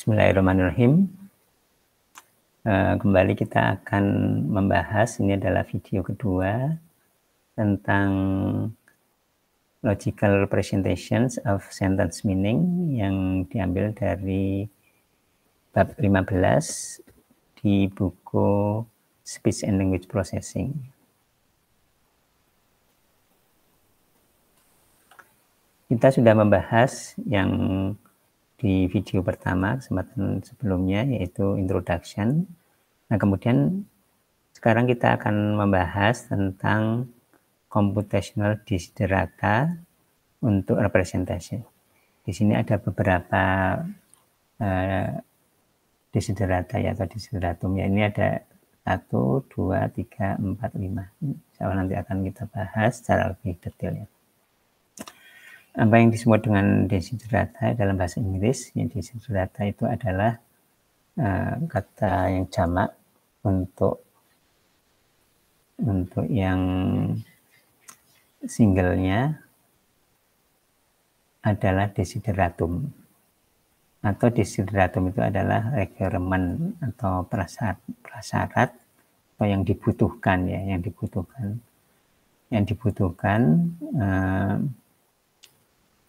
Bismillahirrahmanirrahim. Kembali kita akan membahas, ini adalah video kedua tentang logical representations of sentence meaning yang diambil dari bab 15 di buku Speech and Language Processing. Kita sudah membahas yang di video pertama, kesempatan sebelumnya, yaitu introduction. Nah, kemudian sekarang kita akan membahas tentang computational desiderata untuk representation. Di sini ada beberapa desiderata ya, atau desideratum ya. Ini ada 1, 2, 3, 4, 5. Insya Allah nanti akan kita bahas secara lebih detail ya. Apa yang disebut dengan desiderata dalam bahasa Inggris, ya, desiderata itu adalah kata yang jamak untuk yang singlenya adalah desideratum, atau desideratum itu adalah requirement atau prasyarat atau yang dibutuhkan ya, yang dibutuhkan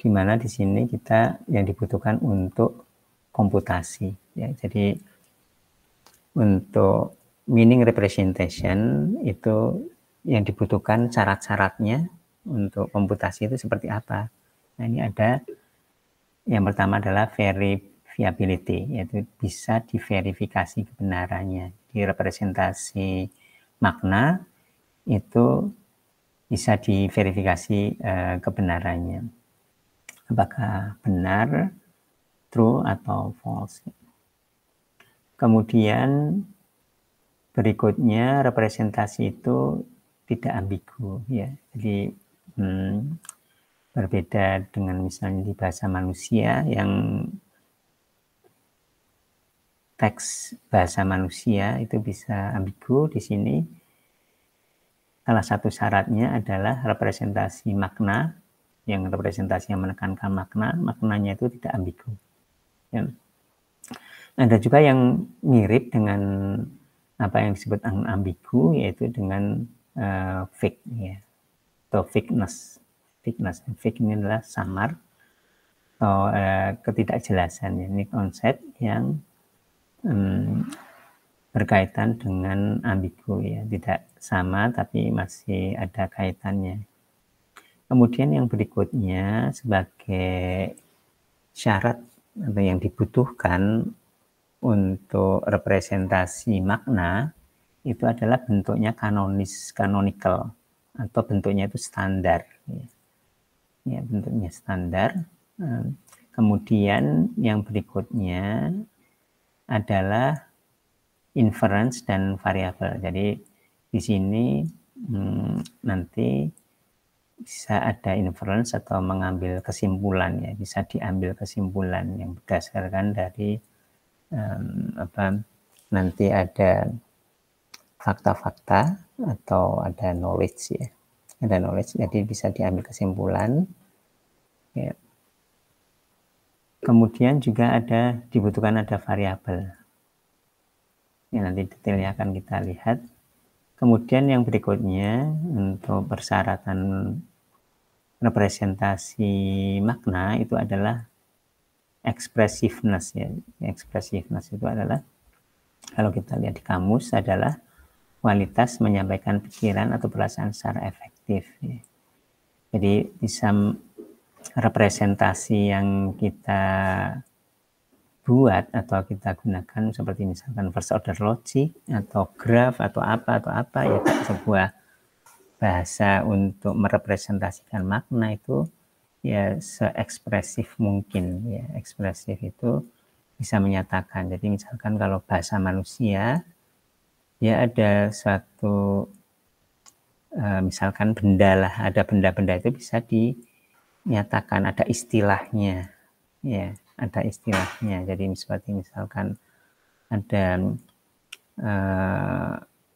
di mana di sini kita yang dibutuhkan untuk komputasi ya. Jadi untuk meaning representation itu yang dibutuhkan syarat-syaratnya untuk komputasi itu seperti apa. Nah, ini ada yang pertama adalah verifiability, yaitu bisa diverifikasi kebenarannya. Di representasi makna itu bisa diverifikasi kebenarannya. Apakah benar, true atau false. Kemudian berikutnya representasi itu tidak ambigu ya. Jadi berbeda dengan misalnya di bahasa manusia yang teks bahasa manusia itu bisa ambigu. Di sini salah satu syaratnya adalah representasi makna, yang representasi yang menekankan maknanya itu tidak ambigu. Ya. Ada juga yang mirip dengan apa yang disebut ambigu, yaitu dengan vague ya, atau vagueness. Vague ini adalah samar atau ketidakjelasan. Ini konsep yang berkaitan dengan ambigu ya, tidak sama tapi masih ada kaitannya. Kemudian yang berikutnya sebagai syarat atau yang dibutuhkan untuk representasi makna itu adalah bentuknya canonical atau bentuknya itu standar. Ya, bentuknya standar. Kemudian yang berikutnya adalah inference dan variabel. Jadi di sini nanti bisa ada inference atau mengambil kesimpulan ya, bisa diambil kesimpulan yang berdasarkan dari nanti ada fakta-fakta atau ada knowledge ya, ada knowledge, jadi bisa diambil kesimpulan ya. Kemudian juga dibutuhkan ada variabel ya, nanti detailnya akan kita lihat. Kemudian yang berikutnya untuk persyaratan representasi makna itu adalah expressiveness ya. Expressiveness itu adalah, kalau kita lihat di kamus, adalah kualitas menyampaikan pikiran atau perasaan secara efektif ya. Jadi bisa representasi yang kita buat atau kita gunakan seperti misalkan first order logic atau graph atau apa ya, sebuah bahasa untuk merepresentasikan makna itu ya seekspresif mungkin ya. Ekspresif itu bisa menyatakan, jadi misalkan kalau bahasa manusia ya ada suatu misalkan benda lah, ada benda-benda itu bisa dinyatakan, ada istilahnya ya, ada istilahnya. Jadi seperti misalkan ada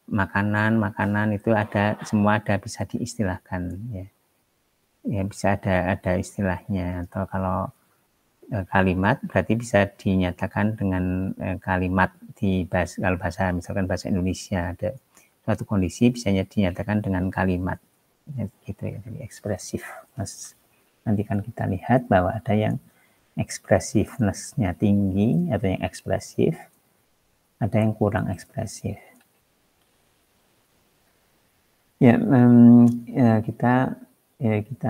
makanan itu ada, semua ada, bisa diistilahkan ya. Ya bisa ada istilahnya. Atau kalau kalimat, berarti bisa dinyatakan dengan kalimat di kalau bahasa misalkan bahasa Indonesia ada suatu kondisi bisanya dinyatakan dengan kalimat gitu ya, jadi expressiveness. Nanti kan kita lihat bahwa ada yang expressiveness-nya tinggi atau yang ekspresif, ada yang kurang ekspresif. Ya, kita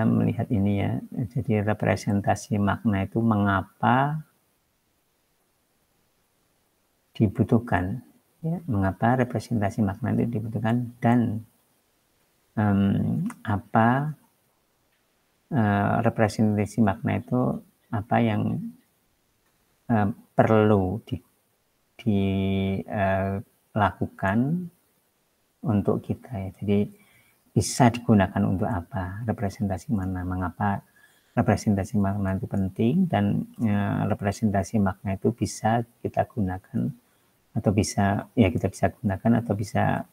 melihat ini ya, jadi representasi makna itu mengapa dibutuhkan, ya, mengapa representasi makna itu dibutuhkan dan apa representasi makna itu apa yang perlu dilakukan untuk kita ya. Jadi bisa digunakan untuk apa representasi makna, mengapa representasi makna itu penting dan representasi makna itu bisa kita gunakan atau bisa ya kita bisa gunakan atau bisa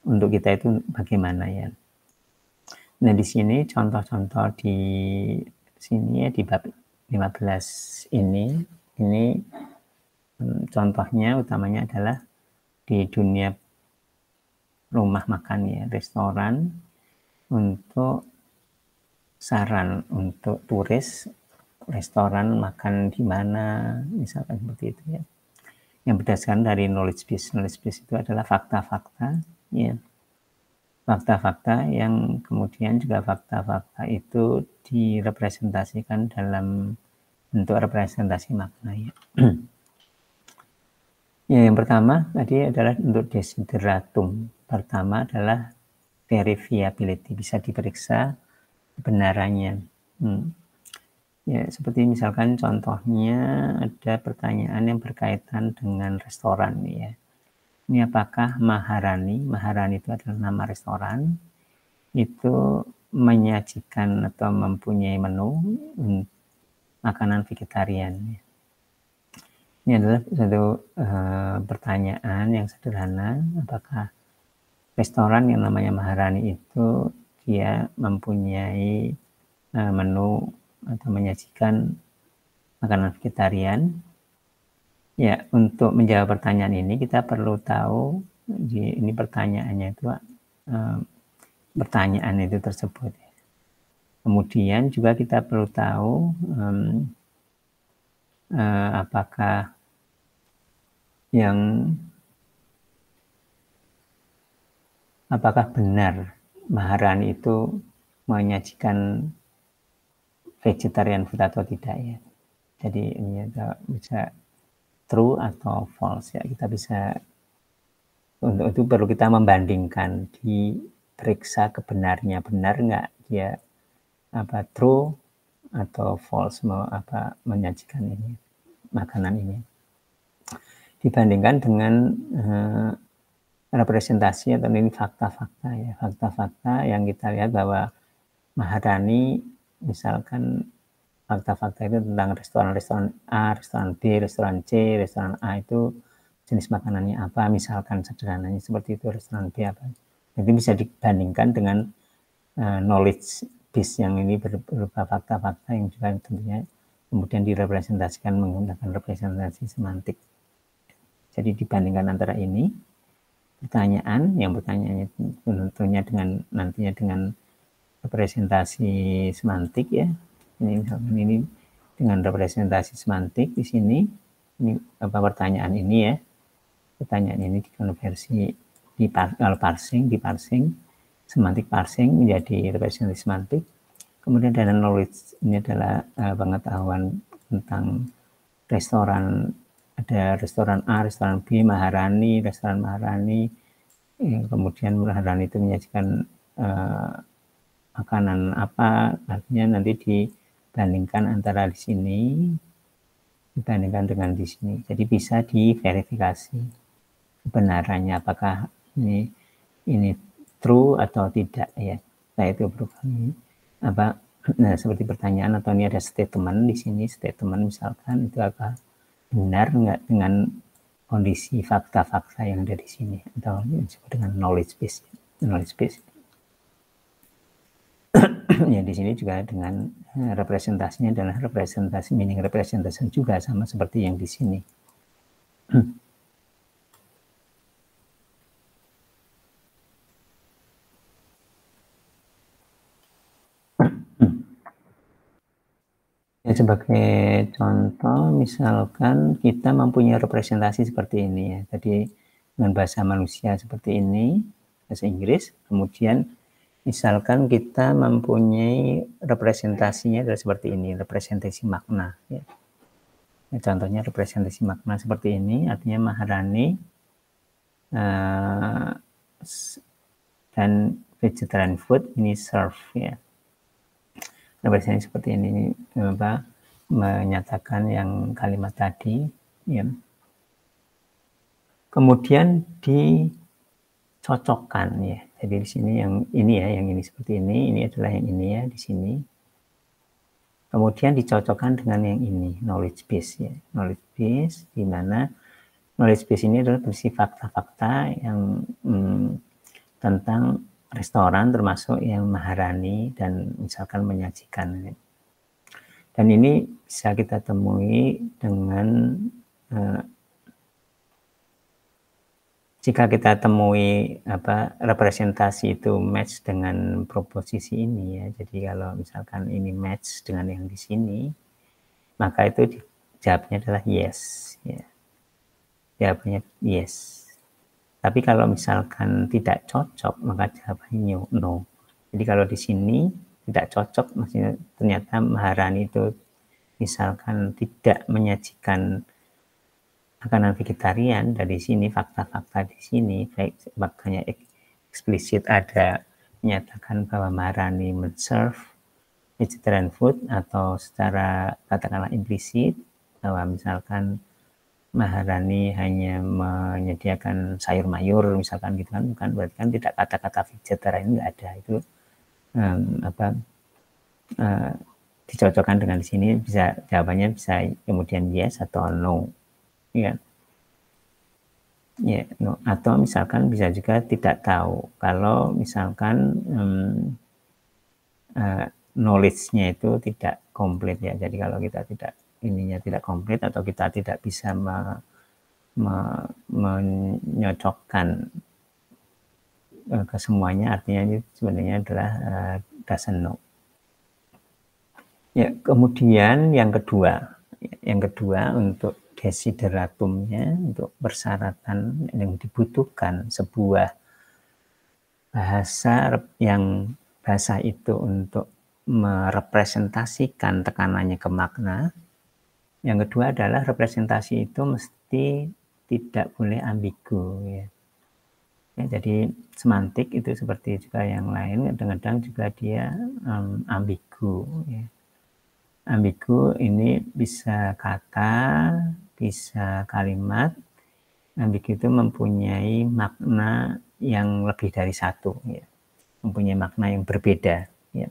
untuk kita itu bagaimana ya. Nah di sini contoh-contoh di sini ya di bab 15 ini contohnya utamanya adalah di dunia rumah makan ya, restoran untuk saran untuk turis, restoran makan di mana misalkan seperti itu ya, yang berdasarkan dari knowledge base itu adalah fakta-fakta ya, fakta-fakta yang kemudian juga fakta-fakta itu direpresentasikan dalam bentuk representasi makna ya. Ya, yang pertama tadi adalah untuk desideratum. Pertama adalah verifiability, bisa diperiksa kebenarannya. Ya, seperti misalkan contohnya ada pertanyaan yang berkaitan dengan restoran ya. Ini apakah Maharani itu adalah nama restoran, itu menyajikan atau mempunyai menu makanan vegetarian. Ini adalah satu pertanyaan yang sederhana, apakah restoran yang namanya Maharani itu dia mempunyai menu atau menyajikan makanan vegetarian. Ya, untuk menjawab pertanyaan ini kita perlu tahu ini pertanyaannya itu pertanyaan itu tersebut. Kemudian juga kita perlu tahu apakah apakah benar Maharani itu menyajikan vegetarian food atau tidak ya. Jadi ini bisa true atau false ya, kita bisa untuk itu perlu kita membandingkan, diperiksa kebenarnya, benar nggak dia true atau false menyajikan ini makanan ini dibandingkan dengan representasi atau ini fakta-fakta ya, fakta-fakta yang kita lihat bahwa Maharani misalkan fakta-fakta itu tentang restoran A, restoran B, restoran C, restoran A itu jenis makanannya apa, misalkan sederhananya seperti itu, restoran B apa. Jadi bisa dibandingkan dengan knowledge base yang ini berupa fakta-fakta yang juga tentunya kemudian direpresentasikan menggunakan representasi semantik. Jadi dibandingkan antara ini pertanyaannya tentunya dengan nantinya dengan representasi semantik ya. Ini misalkan ini dengan representasi semantik di sini ini pertanyaan ini ya. Pertanyaan ini dikonversi kalau parsing semantik parsing menjadi representasi semantik. Kemudian data knowledge ini adalah pengetahuan tentang restoran, ada restoran A, restoran B, Maharani, restoran Maharani. Kemudian Maharani itu menyajikan makanan apa, artinya nanti dibandingkan antara di sini dibandingkan dengan di sini. Jadi bisa diverifikasi kebenarannya apakah ini true atau tidak ya. Nah itu berupa nah seperti pertanyaan atau ini ada statement di sini, statement misalkan itu apa benar nggak dengan kondisi fakta-fakta yang ada di sini atau disebut dengan knowledge base. Ya di sini juga dengan representasinya adalah representasi meaning representation juga sama seperti yang di sini. Ya, sebagai contoh, misalkan kita mempunyai representasi seperti ini ya. Tadi dengan bahasa manusia seperti ini, bahasa Inggris. Kemudian misalkan kita mempunyai representasinya adalah seperti ini, representasi makna. Ya. Contohnya representasi makna seperti ini, artinya Maharani dan vegetarian food ini serve ya. Representasi seperti ini menyatakan yang kalimat tadi ya. Kemudian dicocokkan ya. Jadi di sini yang ini seperti ini adalah yang ini ya di sini. Kemudian dicocokkan dengan yang ini, knowledge base ya. Knowledge base di mana knowledge base ini adalah berisi fakta-fakta yang tentang restoran termasuk yang Maharani dan misalkan menyajikan. Dan ini bisa kita temui dengan jika kita temui representasi itu match dengan proposisi ini ya. Jadi kalau misalkan ini match dengan yang di sini, maka itu jawabnya adalah yes ya. Jawabannya yes. Tapi kalau misalkan tidak cocok, maka jawabannya no. Jadi kalau di sini tidak cocok, maksudnya ternyata Maharani itu misalkan tidak menyajikan makanan vegetarian, dari sini fakta-fakta di sini, baik makanya eksplisit ada menyatakan bahwa Maharani men-serve vegetarian food, atau secara katakanlah implisit bahwa misalkan Maharani hanya menyediakan sayur mayur misalkan gitu kan, bukan berarti kan tidak kata-kata vegetarian nggak ada itu dicocokkan dengan di sini bisa jawabannya bisa kemudian yes atau no ya no. Atau misalkan bisa juga tidak tahu kalau misalkan knowledge-nya itu tidak komplit ya. Jadi kalau kita tidak komplit atau kita tidak bisa menyocokkan ke semuanya, artinya ini sebenarnya adalah doesn't know. Ya, kemudian yang kedua untuk desideratumnya, untuk persyaratan yang dibutuhkan sebuah bahasa itu untuk merepresentasikan tekanannya ke makna. Yang kedua adalah representasi itu mesti tidak boleh ambigu ya. Jadi semantik itu seperti juga yang lain, kadang-kadang juga dia ambigu ya. Ambigu ini bisa kata, bisa kalimat. Ambigu itu mempunyai makna yang lebih dari satu ya. Mempunyai makna yang berbeda ya.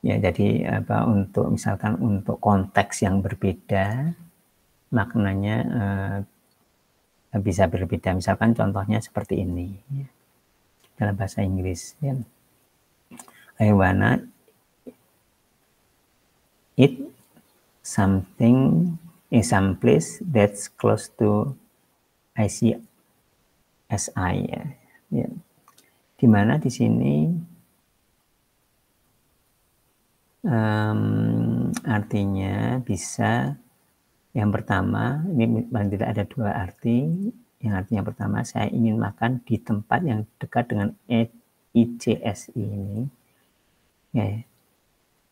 Ya, jadi untuk misalkan untuk konteks yang berbeda, maknanya bisa berbeda. Misalkan contohnya seperti ini ya. Dalam bahasa Inggris ya. I wanna eat something in some place that's close to ICSI ya. Dimana di sini artinya bisa yang pertama, ini paling tidak ada dua arti. Yang artinya pertama, saya ingin makan di tempat yang dekat dengan ICSI ini. Ya.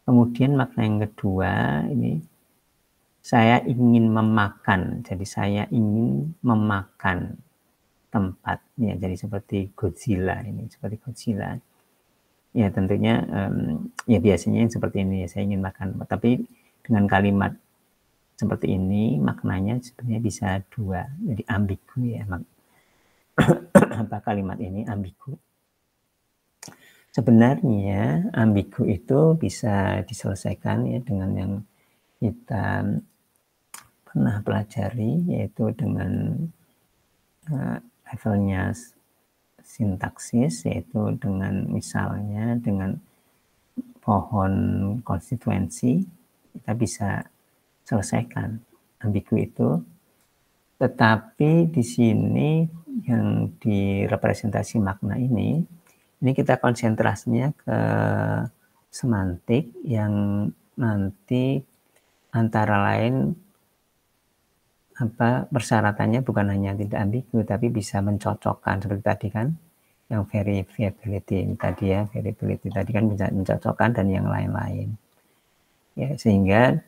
Kemudian makna yang kedua ini, saya ingin memakan. Jadi saya ingin memakan tempat. Ya, jadi seperti Godzilla ini, seperti Godzilla. Ya tentunya ya biasanya yang seperti ini ya, saya ingin makan. Tapi dengan kalimat seperti ini maknanya sebenarnya bisa dua, jadi ambigu ya. Kalimat ini ambigu. Sebenarnya ambigu itu bisa diselesaikan ya dengan yang kita pernah pelajari, yaitu dengan levelnya sintaksis, yaitu dengan misalnya dengan pohon konstituensi, kita bisa selesaikan ambigu itu. Tetapi di sini yang direpresentasi makna ini kita konsentrasinya ke semantik yang nanti antara lain persyaratannya bukan hanya tidak ambigu tapi bisa mencocokkan seperti tadi kan, yang variability tadi ya, variability tadi kan bisa mencocokkan dan yang lain-lain ya, sehingga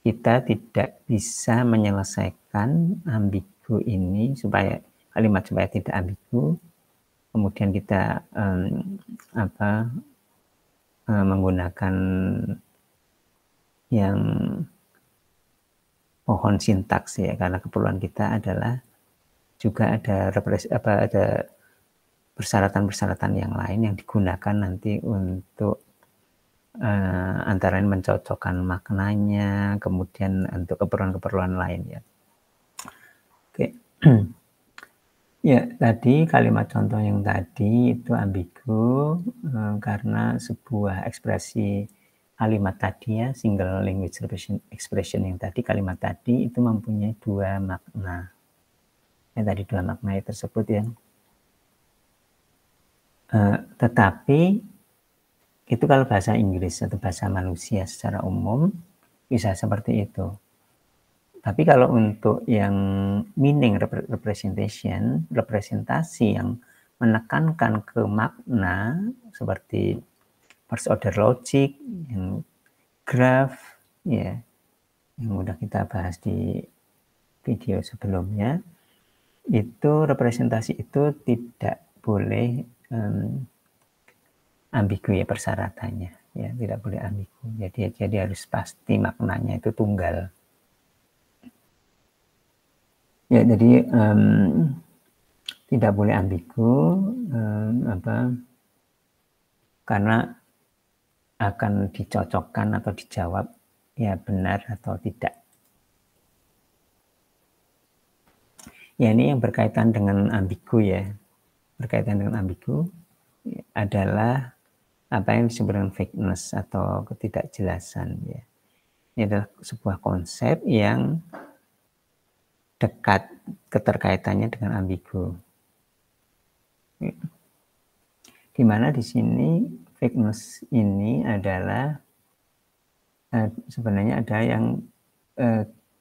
kita tidak bisa menyelesaikan ambigu ini supaya tidak ambigu, kemudian kita menggunakan yang pohon sintaks ya, karena keperluan kita adalah juga ada persyaratan-persyaratan yang lain yang digunakan nanti untuk antara lain mencocokkan maknanya, kemudian untuk keperluan-keperluan lain ya. Oke. Ya, tadi kalimat contoh yang tadi itu ambigu karena sebuah ekspresi kalimat tadi ya, single language expression yang tadi, kalimat tadi itu mempunyai dua makna. Yang tadi dua makna tersebut ya. Tetapi itu kalau bahasa Inggris atau bahasa manusia secara umum bisa seperti itu. Tapi kalau untuk yang meaning representation, representasi yang menekankan ke makna seperti first order logic, yang graph, ya, yang udah kita bahas di video sebelumnya, itu representasi itu tidak boleh ambigu ya persyaratannya, ya tidak boleh ambigu. Jadi harus pasti maknanya itu tunggal. Ya, jadi tidak boleh ambigu karena akan dicocokkan atau dijawab ya benar atau tidak. Ya, ini yang berkaitan dengan ambigu ya. Berkaitan dengan ambigu adalah apa yang disebut dengan vagueness atau ketidakjelasan ya. Ini adalah sebuah konsep yang dekat keterkaitannya dengan ambigu. Di mana di sini vagueness ini adalah sebenarnya ada yang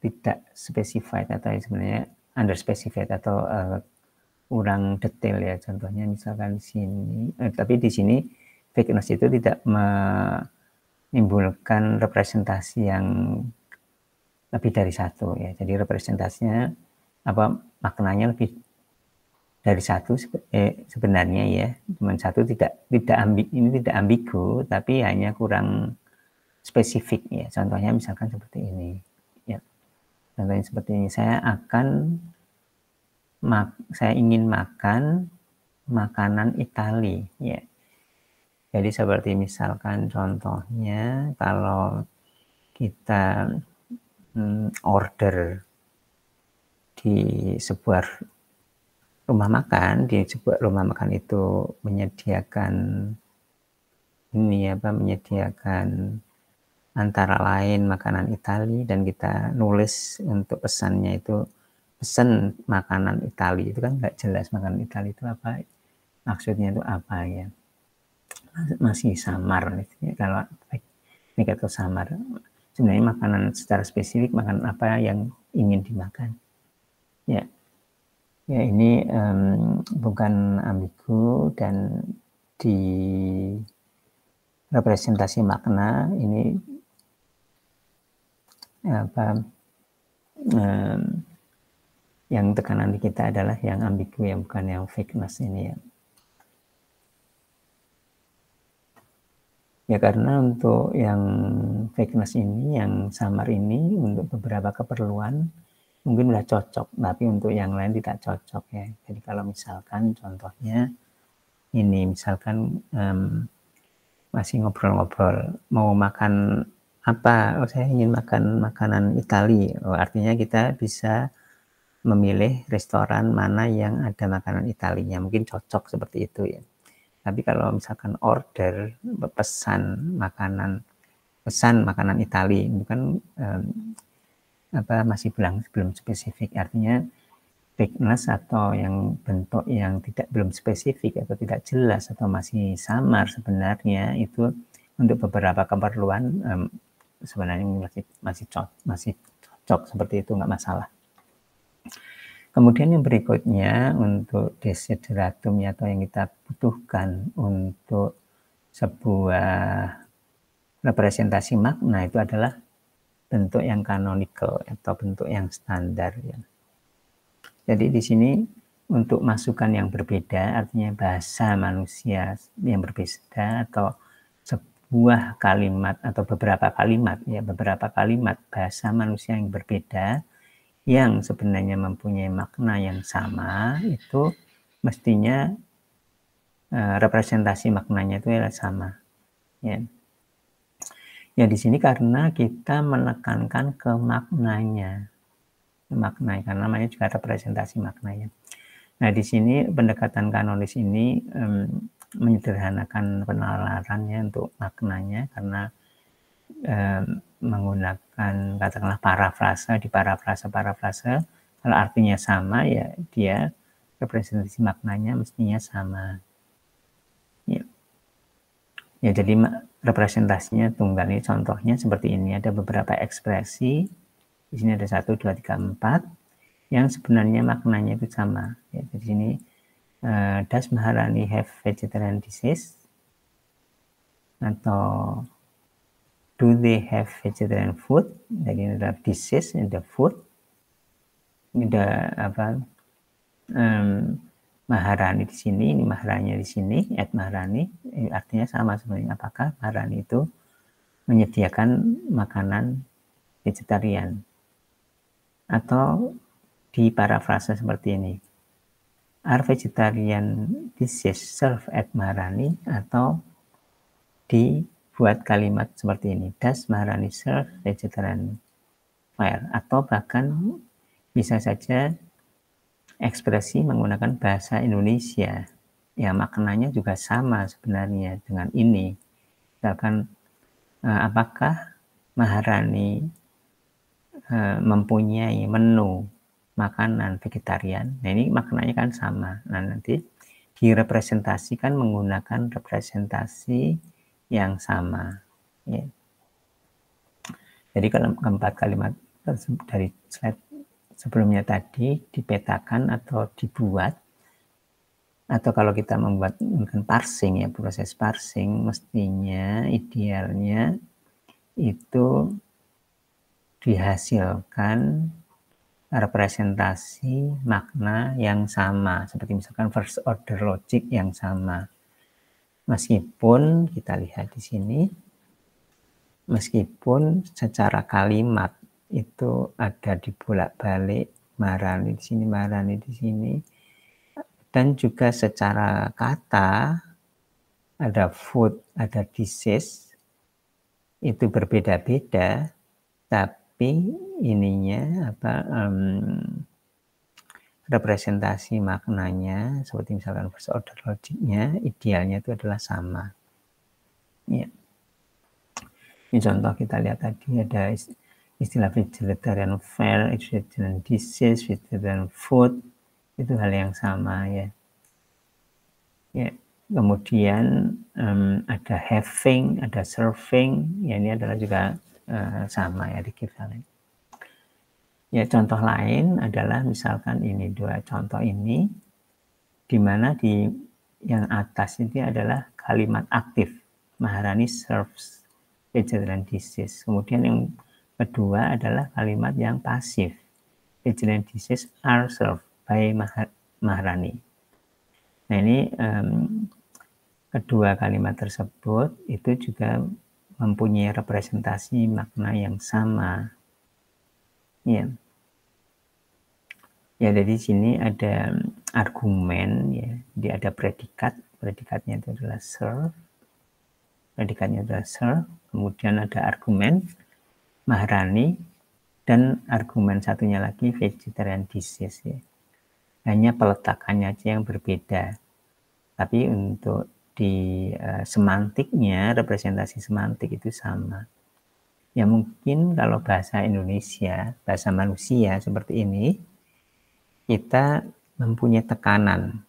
tidak specified atau sebenarnya underspecified atau kurang detail ya. Contohnya misalkan di sini, tapi di sini vagueness itu tidak menimbulkan representasi yang lebih dari satu ya. Jadi representasinya maknanya lebih dari satu sebenarnya ya. Cuma satu tidak ambigu tapi hanya kurang spesifik ya. Contohnya misalkan seperti ini ya. Contohnya seperti ini, saya ingin makan makanan Itali ya. Jadi seperti misalkan contohnya kalau kita order di sebuah rumah makan, itu menyediakan antara lain makanan Itali, dan kita nulis untuk pesannya itu pesan makanan Itali, itu kan nggak jelas makanan Itali itu apa, maksudnya itu apa ya, masih samar kalau ini kata samar. Sebenarnya makanan secara spesifik, makanan apa yang ingin dimakan ya. Ya, ini bukan ambigu, dan di representasi makna ini yang tekanan kita adalah yang ambigu, yang bukan yang vagueness ini ya. Ya, karena untuk yang vagueness ini, yang samar ini, untuk beberapa keperluan mungkin udah cocok, tapi untuk yang lain tidak cocok ya. Jadi kalau misalkan contohnya ini, misalkan masih ngobrol-ngobrol, mau makan apa? Oh, saya ingin makan makanan Itali. Oh, artinya kita bisa memilih restoran mana yang ada makanan Italinya, mungkin cocok seperti itu ya. Tapi kalau misalkan order pesan makanan Itali, itu kan masih belum spesifik, artinya thickness atau yang bentuk yang belum spesifik atau tidak jelas atau masih samar sebenarnya, itu untuk beberapa keperluan sebenarnya masih cocok seperti itu, nggak masalah. Kemudian yang berikutnya untuk desideratum atau yang kita butuhkan untuk sebuah representasi makna itu adalah bentuk yang canonical atau bentuk yang standar ya. Jadi di sini untuk masukan yang berbeda, artinya bahasa manusia yang berbeda atau sebuah kalimat atau beberapa kalimat bahasa manusia yang berbeda yang sebenarnya mempunyai makna yang sama, itu mestinya representasi maknanya itu adalah sama. Ya. Ya di sini karena kita menekankan ke maknanya, karena namanya juga representasi maknanya. Nah di sini pendekatan kanonis ini menyederhanakan penalarannya untuk maknanya, karena menggunakan katakanlah parafrase, di parafrase kalau artinya sama ya dia representasi maknanya mestinya sama ya. Ya jadi representasinya tunggal. Ini contohnya seperti ini, ada beberapa ekspresi di sini, ada 1, 2, 3, 4 yang sebenarnya maknanya itu sama ya. Di sini does Maharani have vegetarian dishes, atau do they have vegetarian food. Jadi ini adalah dishes, ini ada food, ini ada Maharani di sini, ini Maharani di sini, at Maharani, artinya sama sebenarnya. Apakah Maharani itu menyediakan makanan vegetarian? Atau di parafrase seperti ini, are vegetarian dishes served at Maharani, atau dibuat kalimat seperti ini, does Maharani serve vegetarian fare, atau bahkan bisa saja ekspresi menggunakan bahasa Indonesia ya, maknanya juga sama sebenarnya dengan ini. Misalkan apakah Maharani mempunyai menu makanan vegetarian. Nah ini maknanya kan sama. Nah nanti direpresentasikan menggunakan representasi yang sama ya. Jadi kalau keempat kalimat dari slide sebelumnya tadi dipetakan atau dibuat, atau kalau kita membuat parsing ya, proses parsing, mestinya idealnya itu dihasilkan representasi makna yang sama, seperti misalkan first order logic yang sama. Meskipun kita lihat di sini, meskipun secara kalimat itu ada dibolak-balik, Maharani di sini, Maharani di sini, dan juga secara kata ada food, ada dishes, itu berbeda-beda, tapi ininya representasi maknanya seperti misalkan first order logicnya idealnya itu adalah sama ya. Ini contoh kita lihat tadi, ada istilah vegetarian fare, vegetarian dishes, vegetarian food, itu hal yang sama ya. Ya, kemudian ada having, ada serving, ya ini adalah juga sama ya, equivalent. Ya contoh lain adalah misalkan ini, dua contoh ini, di mana di yang atas ini adalah kalimat aktif, Maharani serves vegetarian dishes. Kemudian yang kedua adalah kalimat yang pasif, vegetarian dishes are served by Maharani. Nah ini kedua kalimat tersebut itu juga mempunyai representasi makna yang sama. Ya. Ya, dari sini ada argumen ya, dia ada predikat, predikatnya itu adalah serve, predikatnya adalah serve, kemudian ada argumen Maharani, Dan argumen satunya lagi vegetarian disease ya. Hanya peletakannya aja yang berbeda. Tapi untuk di semantiknya, representasi semantik itu sama. Ya mungkin kalau bahasa Indonesia, bahasa manusia seperti ini, kita mempunyai tekanan.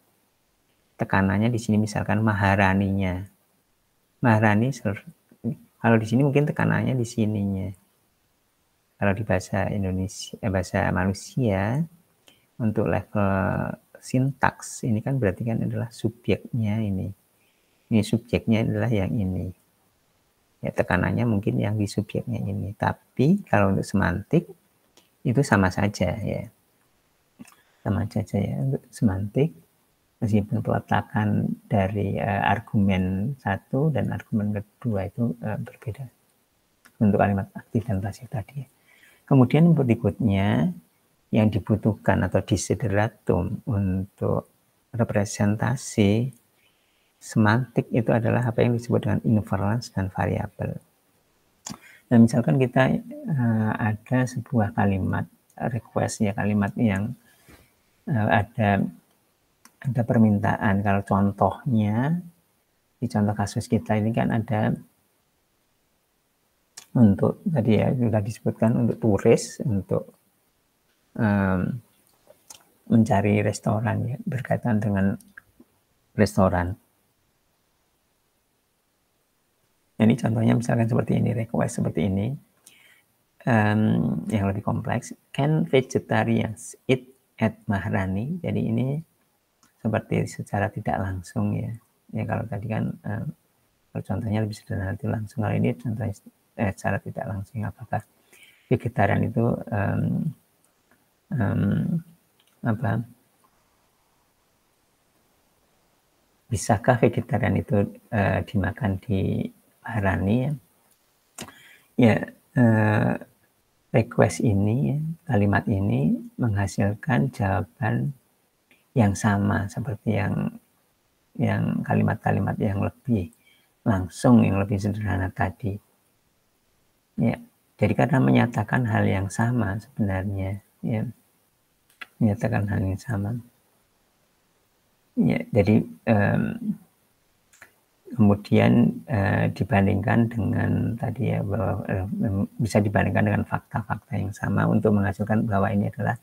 Tekanannya di sini misalkan Maharaninya. Maharani, kalau di sini mungkin tekanannya di sininya. Kalau di bahasa Indonesia, bahasa manusia, untuk level sintaks ini kan berarti kan adalah subjeknya ini. Ini subjeknya adalah yang ini. Ya tekanannya mungkin yang di subjeknya ini. Tapi kalau untuk semantik itu sama saja ya. Sama saja ya untuk semantik, meskipun peletakan dari argumen satu dan argumen kedua itu berbeda untuk kalimat aktif dan pasif tadi. Kemudian berikutnya yang dibutuhkan atau desideratum untuk representasi semantik itu adalah apa yang disebut dengan inference dan variabel. Nah, misalkan kita ada sebuah kalimat request ya, kalimat yang ada permintaan. Kalau contohnya di contoh kasus kita ini kan ada untuk tadi ya sudah disebutkan untuk turis, untuk mencari restoran ya, berkaitan dengan restoran. Ini contohnya misalkan seperti ini, request seperti ini. Yang lebih kompleks, can vegetarians eat at Maharani? Jadi ini seperti secara tidak langsung ya. Ya kalau tadi kan kalau contohnya lebih sederhana itu langsung. Kalau ini contohnya secara tidak langsung, apakah vegetarian itu bisakah vegetarian itu dimakan di Maharani ya? Ya request ini, kalimat ini menghasilkan jawaban yang sama seperti yang kalimat-kalimat yang lebih langsung, yang lebih sederhana tadi. Ya, jadi karena menyatakan hal yang sama sebenarnya, ya, menyatakan hal yang sama. Ya, jadi kemudian dibandingkan dengan tadi ya, bahwa bisa dibandingkan dengan fakta-fakta yang sama untuk menghasilkan bahwa ini adalah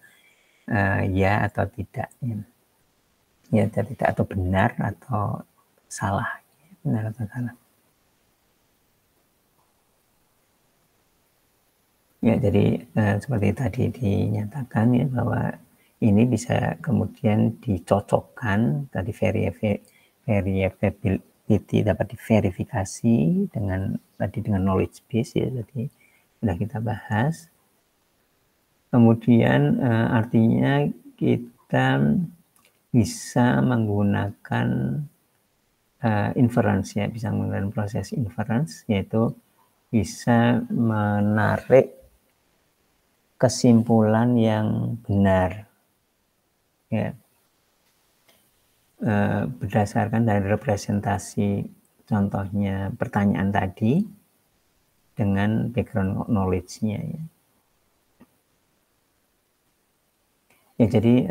ya atau tidak, ya atau tidak, atau benar atau salah, benar atau salah. Ya, jadi seperti tadi dinyatakan ya bahwa ini bisa kemudian dicocokkan, tadi variability dapat diverifikasi dengan knowledge base ya, tadi sudah kita bahas. Kemudian artinya kita bisa menggunakan inference ya, bisa menggunakan proses inference, yaitu bisa menarik kesimpulan yang benar ya, berdasarkan dari representasi contohnya pertanyaan tadi dengan background knowledge-nya ya. Ya, jadi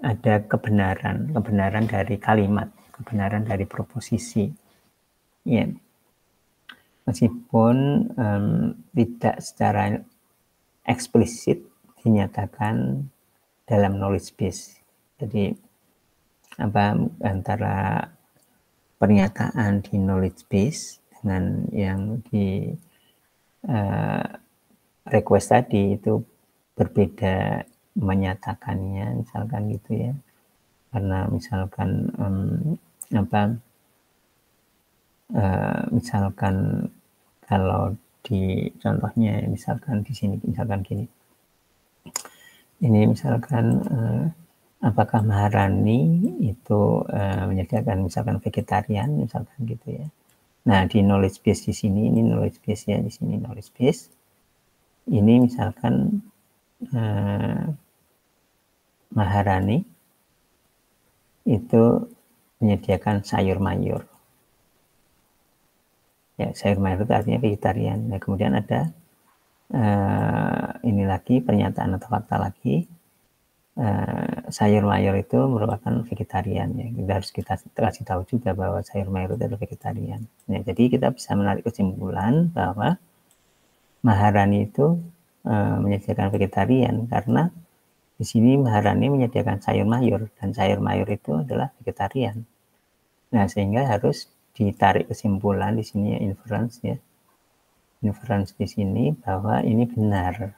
ada kebenaran dari kalimat, kebenaran dari proposisi ya, meskipun tidak secara eksplisit dinyatakan dalam knowledge base. Jadi antara pernyataan di knowledge base dengan yang di request tadi itu berbeda menyatakannya, misalkan gitu ya. Karena misalkan misalkan kalau di contohnya misalkan di sini misalkan gini, ini misalkan apakah Maharani itu menyediakan misalkan vegetarian misalkan gitu ya. Nah di knowledge base di sini, ini knowledge base ya, di sini knowledge base ini misalkan Maharani itu menyediakan sayur mayur. Ya, sayur mayur itu artinya vegetarian. Nah, kemudian ada ini lagi pernyataan atau fakta lagi, sayur mayur itu merupakan vegetarian ya. Kita harus kasih tahu juga bahwa sayur mayur itu adalah vegetarian. Ya, jadi kita bisa menarik kesimpulan bahwa Maharani itu menyediakan vegetarian karena di sini Maharani menyediakan sayur mayur dan sayur mayur itu adalah vegetarian. Nah, sehingga harus ditarik kesimpulan di sini ya, inference ya. Inference di sini bahwa ini benar.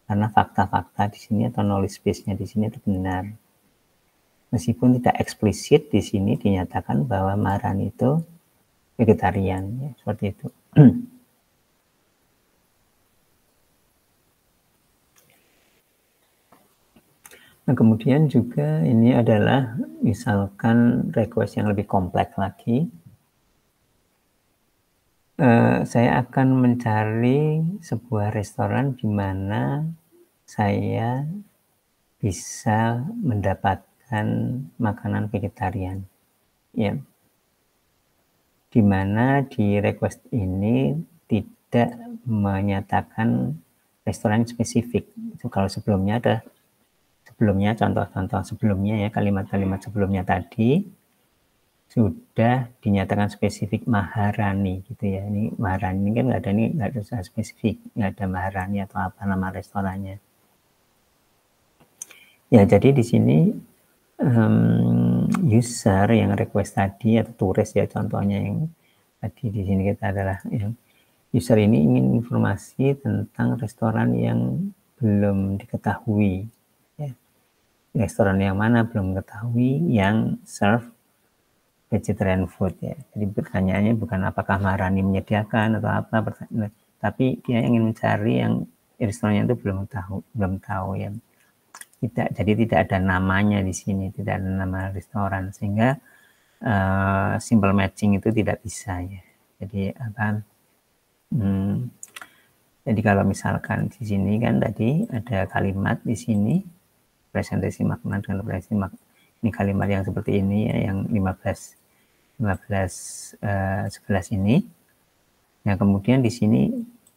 Karena fakta-fakta di sini atau knowledge base-nya di sini itu benar. Meskipun tidak eksplisit di sini dinyatakan bahwa Maharani itu vegetarian ya, seperti itu. Nah, kemudian juga ini adalah misalkan request yang lebih kompleks lagi. Saya akan mencari sebuah restoran di mana saya bisa mendapatkan makanan vegetarian. Ya. Di mana di request ini tidak menyatakan restoran spesifik. Itu kalau sebelumnya ada contoh-contoh sebelumnya ya, kalimat-kalimat sebelumnya tadi sudah dinyatakan spesifik Maharani gitu ya. Ini Maharani kan nggak ada spesifik, nggak ada Maharani atau apa nama restorannya. Ya, jadi di sini user yang request tadi atau turis ya, contohnya yang tadi di sini kita adalah yang user ini ingin informasi tentang restoran yang belum diketahui ya. Restoran yang mana belum diketahui yang serve vegetarian food ya. Jadi pertanyaannya bukan apakah Maharani menyediakan atau apa, tapi dia ingin mencari yang restorannya itu belum tahu ya. Jadi tidak ada namanya di sini, tidak ada nama restoran, sehingga simple matching itu tidak bisa ya. Jadi jadi kalau misalkan di sini kan tadi ada kalimat di sini presentasi makna dengan presentasi makna, ini kalimat yang seperti ini ya, yang 11 11 ini. Nah, kemudian di sini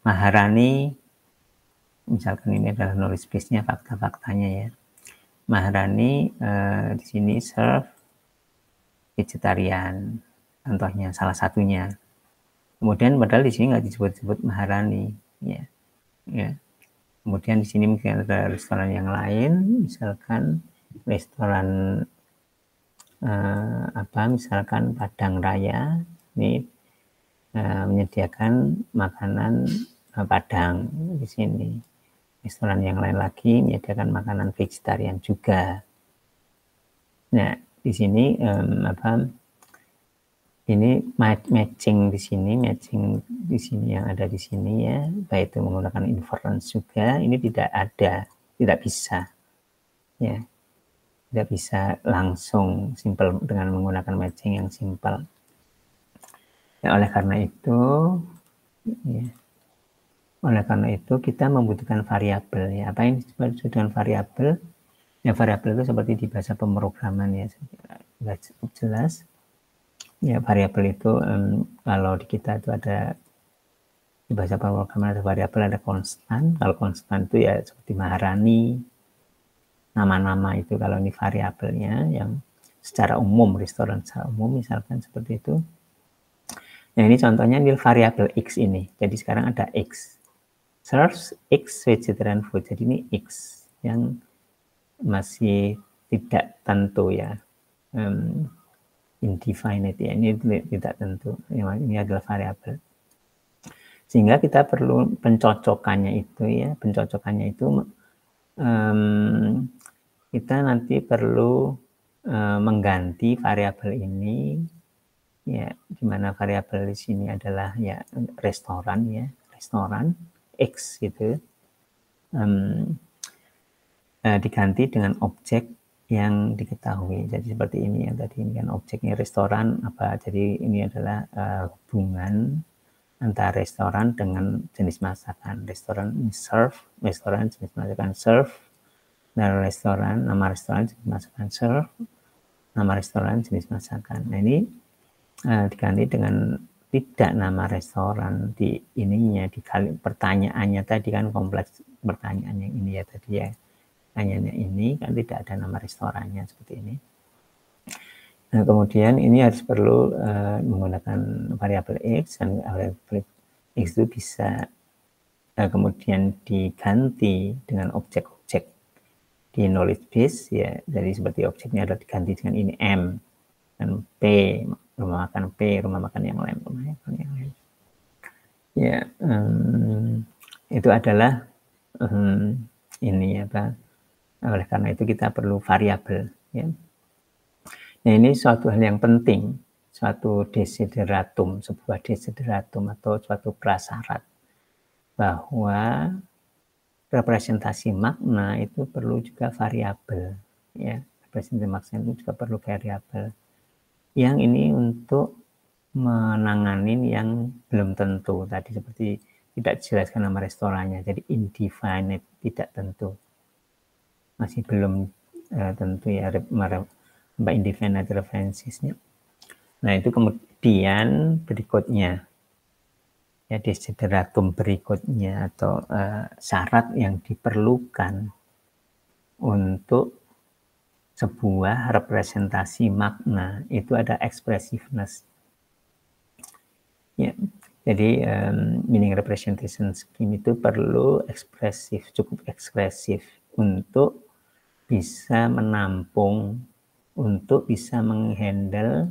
Maharani, misalkan ini adalah knowledge base-nya, fakta-faktanya ya. Maharani di sini serve vegetarian, contohnya salah satunya. Kemudian padahal di sini nggak disebut-sebut Maharani ya. Ya. Kemudian di sini mungkin ada restoran yang lain, misalkan restoran misalkan Padang Raya ini menyediakan makanan Padang di sini. Restoran yang lain lagi menyediakan makanan vegetarian juga. Nah, di sini ini matching di sini yang ada di sini ya, baik itu menggunakan inference juga, ini tidak bisa ya. Tidak bisa langsung simple dengan menggunakan matching yang simple. Ya, oleh karena itu kita membutuhkan variabel ya. Apa yang disebut dengan variabel? Ya, variabel itu seperti di bahasa pemrograman ya, cukup jelas. Ya, variabel itu kalau di kita itu ada di bahasa pemrograman ada variabel, ada konstan. Kalau konstan itu ya seperti Maharani, nama-nama itu. Kalau ini variabelnya yang secara umum, restoran secara umum misalkan seperti itu. Nah, ini contohnya ini variabel X ini. Jadi sekarang ada X. Serves X vegetarian food. Jadi ini X yang masih tidak tentu ya. Indefinite ya. Ini tidak tentu. Ini adalah variabel. Sehingga kita perlu pencocokannya itu ya. Pencocokannya itu kita nanti perlu mengganti variabel ini ya, di mana variabel di sini adalah ya restoran ya, restoran X gitu, diganti dengan objek yang diketahui. Jadi seperti ini yang tadi, ini kan objeknya restoran apa, jadi ini adalah hubungan antara restoran dengan jenis masakan. Restoran serve, restoran jenis masakan serve, dan restoran, nama restoran jenis masakan serve, nama restoran jenis masakan. Nah, ini diganti dengan tidak nama restoran di ininya, di pertanyaannya tadi kan kompleks pertanyaan yang ini ya tadi ya. Pertanyaannya ini kan tidak ada nama restorannya seperti ini. Nah, kemudian ini harus perlu menggunakan variabel X, dan variabel X itu bisa kemudian diganti dengan objek-objek di knowledge base ya. Jadi seperti objeknya adalah diganti dengan ini M dan P, rumah makan P, rumah makan yang lain, rumah makan yang lain. Ya, itu adalah ini apa? Oleh karena itu kita perlu variabel. Ya. Nah, ini suatu hal yang penting, suatu desideratum, sebuah desideratum atau suatu prasyarat bahwa representasi makna itu perlu juga variabel. Ya, representasi makna itu juga perlu variabel. Yang ini untuk menangani yang belum tentu tadi, seperti tidak dijelaskan nama restorannya, jadi indefinite, tidak tentu, masih belum tentu ya indefinite references-nya. Nah, itu kemudian berikutnya ya, desideratum berikutnya atau syarat yang diperlukan untuk sebuah representasi makna itu ada expressiveness. Ya, jadi meaning representation scheme itu perlu ekspresif, cukup ekspresif untuk bisa menampung, untuk bisa menghandle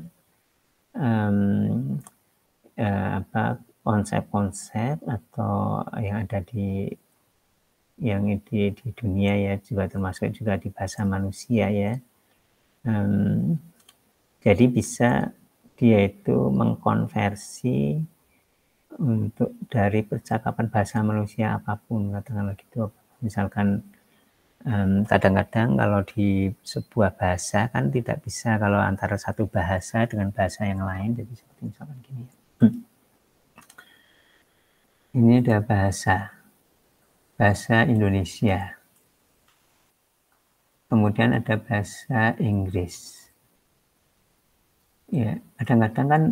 konsep-konsep atau yang ada di dunia ya, juga termasuk juga di bahasa manusia ya. Jadi bisa dia itu mengkonversi untuk dari percakapan bahasa manusia apapun, katakanlah gitu. Misalkan kadang-kadang kalau di sebuah bahasa kan tidak bisa kalau antara satu bahasa dengan bahasa yang lain, jadi seperti misalkan gini. Ini ada bahasa Indonesia, kemudian ada bahasa Inggris. Ya, kadang-kadang kan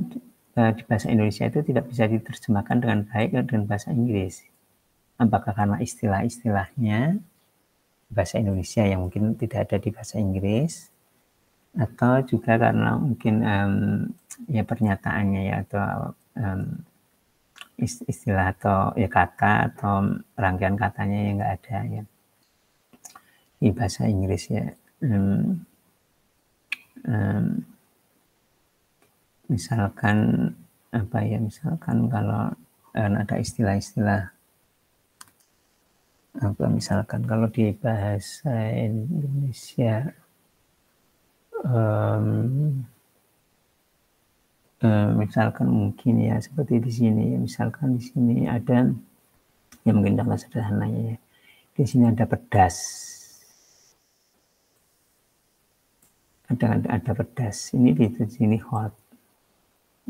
di bahasa Indonesia itu tidak bisa diterjemahkan dengan baik dengan bahasa Inggris. Apakah karena istilah-istilahnya bahasa Indonesia yang mungkin tidak ada di bahasa Inggris, atau juga karena mungkin ya pernyataannya ya, atau istilah atau ya kata atau rangkaian katanya yang nggak ada ya di bahasa Inggris ya. Misalkan apa ya, misalkan kalau ada istilah-istilah apa, misalkan kalau di bahasa Indonesia misalkan mungkin ya seperti di sini, misalkan di sini ada yang mungkin contoh sederhananya ya, di sini ada pedas, ada pedas, ini di sini hot,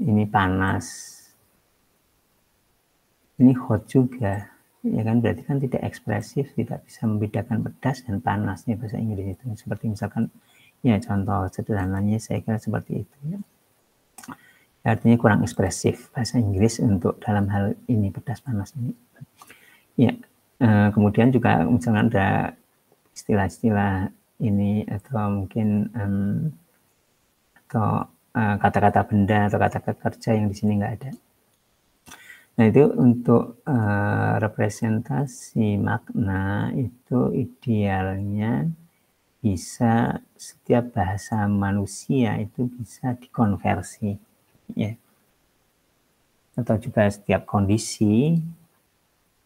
ini panas, ini hot juga ya kan, berarti kan tidak ekspresif, tidak bisa membedakan pedas dan panas ya bahasa Inggris itu. Seperti misalkan ya contoh sederhananya saya kira seperti itu ya. Artinya kurang ekspresif bahasa Inggris untuk dalam hal ini, pedas panas ini. Ya, kemudian juga misalkan ada istilah-istilah ini atau mungkin atau kata-kata benda atau kata-kata kerja yang di sini nggak ada. Nah, itu untuk representasi makna itu idealnya bisa setiap bahasa manusia itu bisa dikonversi ya, atau juga setiap kondisi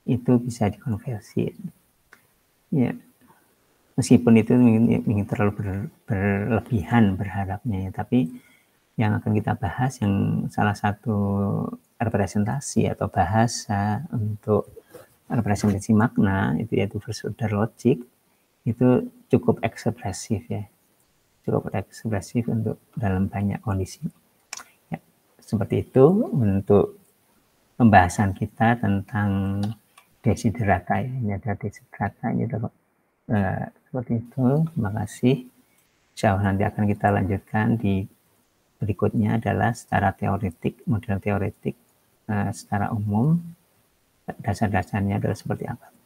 itu bisa dikonversi ya, meskipun itu ingin terlalu berlebihan berharapnya ya, tapi yang akan kita bahas yang salah satu representasi atau bahasa untuk representasi makna itu yaitu first order logic, itu cukup ekspresif ya, cukup ekspresif untuk dalam banyak kondisi ya. Seperti itu untuk pembahasan kita tentang desiderata ya. Ini ada desiderata, ini ada seperti itu. Terima kasih. Insya Allah nanti akan kita lanjutkan di berikutnya adalah secara teoretik, model teoretik secara umum dasar-dasarnya adalah seperti apa?